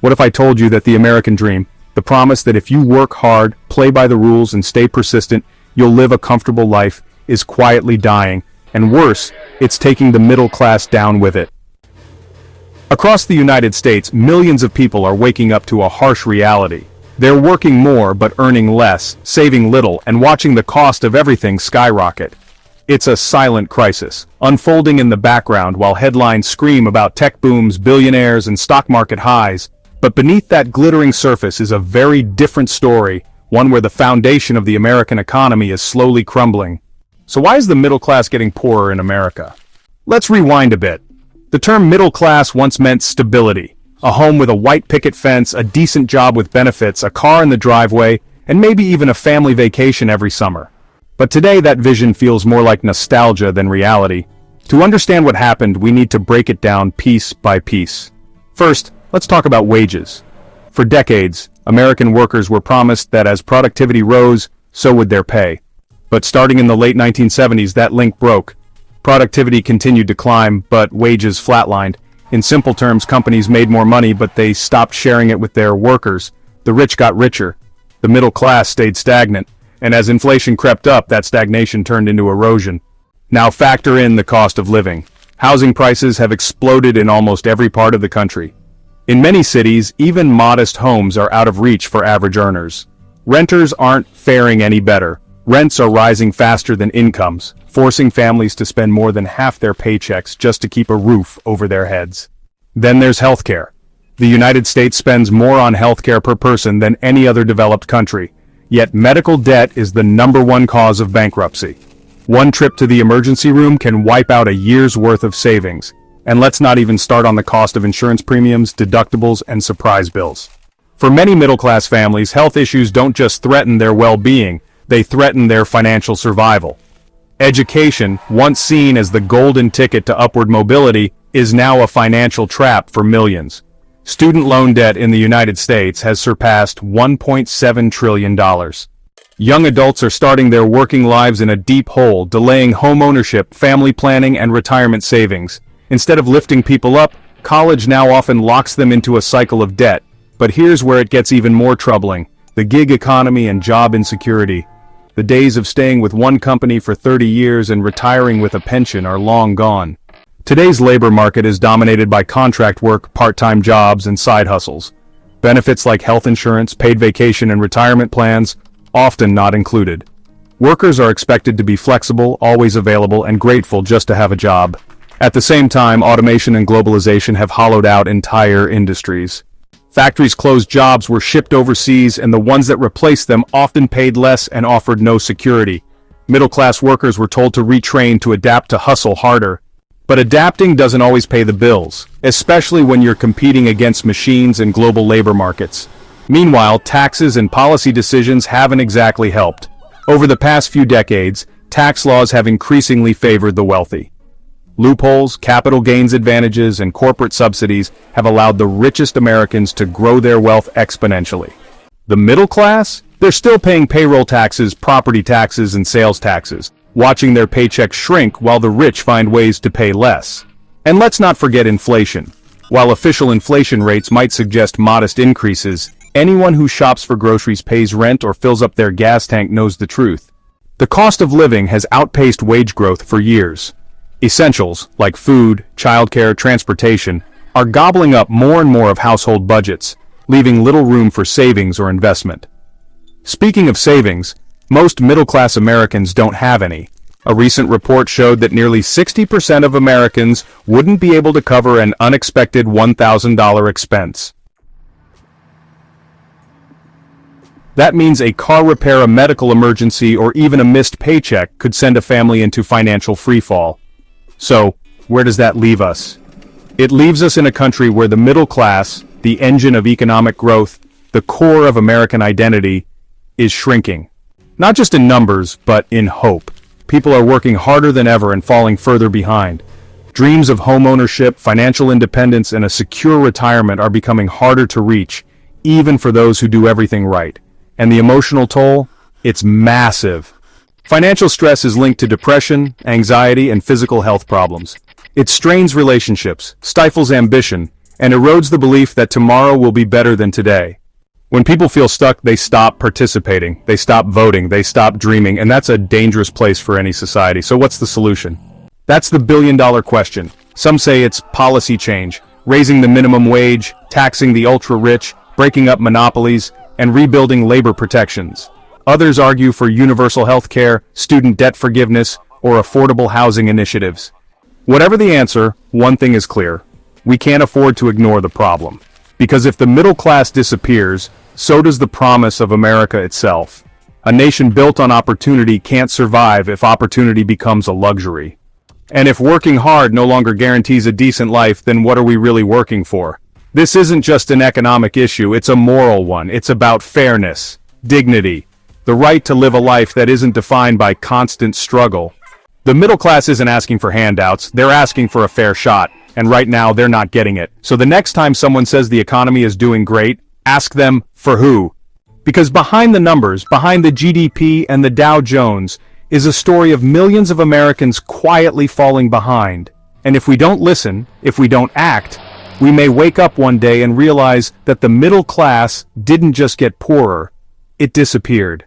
What if I told you that the American dream, the promise that if you work hard, play by the rules, and stay persistent, you'll live a comfortable life, is quietly dying, and worse, it's taking the middle class down with it. Across the United States, millions of people are waking up to a harsh reality. They're working more but earning less, saving little, and watching the cost of everything skyrocket. It's a silent crisis, unfolding in the background while headlines scream about tech booms, billionaires, and stock market highs. But beneath that glittering surface is a very different story, one where the foundation of the American economy is slowly crumbling. So why is the middle class getting poorer in America? Let's rewind a bit. The term middle class once meant stability. A home with a white picket fence, a decent job with benefits, a car in the driveway, and maybe even a family vacation every summer. But today that vision feels more like nostalgia than reality. To understand what happened, we need to break it down piece by piece. First, let's talk about wages. For decades, American workers were promised that as productivity rose, so would their pay. But starting in the late 1970s, that link broke. Productivity continued to climb, but wages flatlined. In simple terms, companies made more money, but they stopped sharing it with their workers. The rich got richer. The middle class stayed stagnant. And as inflation crept up, that stagnation turned into erosion. Now factor in the cost of living. Housing prices have exploded in almost every part of the country. In many cities, even modest homes are out of reach for average earners. Renters aren't faring any better. Rents are rising faster than incomes, forcing families to spend more than half their paychecks just to keep a roof over their heads. Then there's healthcare. The United States spends more on healthcare per person than any other developed country. Yet medical debt is the #1 cause of bankruptcy. One trip to the emergency room can wipe out a year's worth of savings. And let's not even start on the cost of insurance premiums, deductibles, and surprise bills. For many middle-class families, health issues don't just threaten their well-being, they threaten their financial survival. Education, once seen as the golden ticket to upward mobility, is now a financial trap for millions. Student loan debt in the United States has surpassed $1.7 trillion. Young adults are starting their working lives in a deep hole, delaying home ownership, family planning, and retirement savings. Instead of lifting people up, college now often locks them into a cycle of debt. But here's where it gets even more troubling: the gig economy and job insecurity. The days of staying with one company for 30 years and retiring with a pension are long gone. Today's labor market is dominated by contract work, part-time jobs, and side hustles. Benefits like health insurance, paid vacation, and retirement plans often not included. Workers are expected to be flexible, always available, and grateful just to have a job. At the same time, automation and globalization have hollowed out entire industries. Factories closed, jobs were shipped overseas, and the ones that replaced them often paid less and offered no security. Middle-class workers were told to retrain to adapt to hustle harder. But adapting doesn't always pay the bills, especially when you're competing against machines and global labor markets. Meanwhile, taxes and policy decisions haven't exactly helped. Over the past few decades, tax laws have increasingly favored the wealthy. Loopholes, capital gains advantages, and corporate subsidies have allowed the richest Americans to grow their wealth exponentially. The middle class? They're still paying payroll taxes, property taxes, and sales taxes, watching their paychecks shrink while the rich find ways to pay less. And let's not forget inflation. While official inflation rates might suggest modest increases, anyone who shops for groceries, pays rent, or fills up their gas tank knows the truth. The cost of living has outpaced wage growth for years. Essentials, like food, childcare, transportation, are gobbling up more and more of household budgets, leaving little room for savings or investment. Speaking of savings, most middle-class Americans don't have any. A recent report showed that nearly 60% of Americans wouldn't be able to cover an unexpected $1,000 expense. That means a car repair, a medical emergency, or even a missed paycheck could send a family into financial freefall. So, where does that leave us? It leaves us in a country where the middle class, the engine of economic growth, the core of American identity, is shrinking. Not just in numbers, but in hope. People are working harder than ever and falling further behind. Dreams of home ownership, financial independence, and a secure retirement are becoming harder to reach, even for those who do everything right. And the emotional toll? It's massive. Financial stress is linked to depression, anxiety, and physical health problems. It strains relationships, stifles ambition, and erodes the belief that tomorrow will be better than today. When people feel stuck, they stop participating, they stop voting, they stop dreaming, and that's a dangerous place for any society. So what's the solution? That's the billion-dollar question. Some say it's policy change, raising the minimum wage, taxing the ultra-rich, breaking up monopolies, and rebuilding labor protections. Others argue for universal health care, student debt forgiveness, or affordable housing initiatives. Whatever the answer, one thing is clear. We can't afford to ignore the problem. Because if the middle class disappears, so does the promise of America itself. A nation built on opportunity can't survive if opportunity becomes a luxury. And if working hard no longer guarantees a decent life, then what are we really working for? This isn't just an economic issue, it's a moral one. It's about fairness, dignity, the right to live a life that isn't defined by constant struggle. The middle class isn't asking for handouts, they're asking for a fair shot. And right now they're not getting it. So the next time someone says the economy is doing great, ask them, for who? Because behind the numbers, behind the GDP and the Dow Jones, is a story of millions of Americans quietly falling behind. And if we don't listen, if we don't act, we may wake up one day and realize that the middle class didn't just get poorer, it disappeared.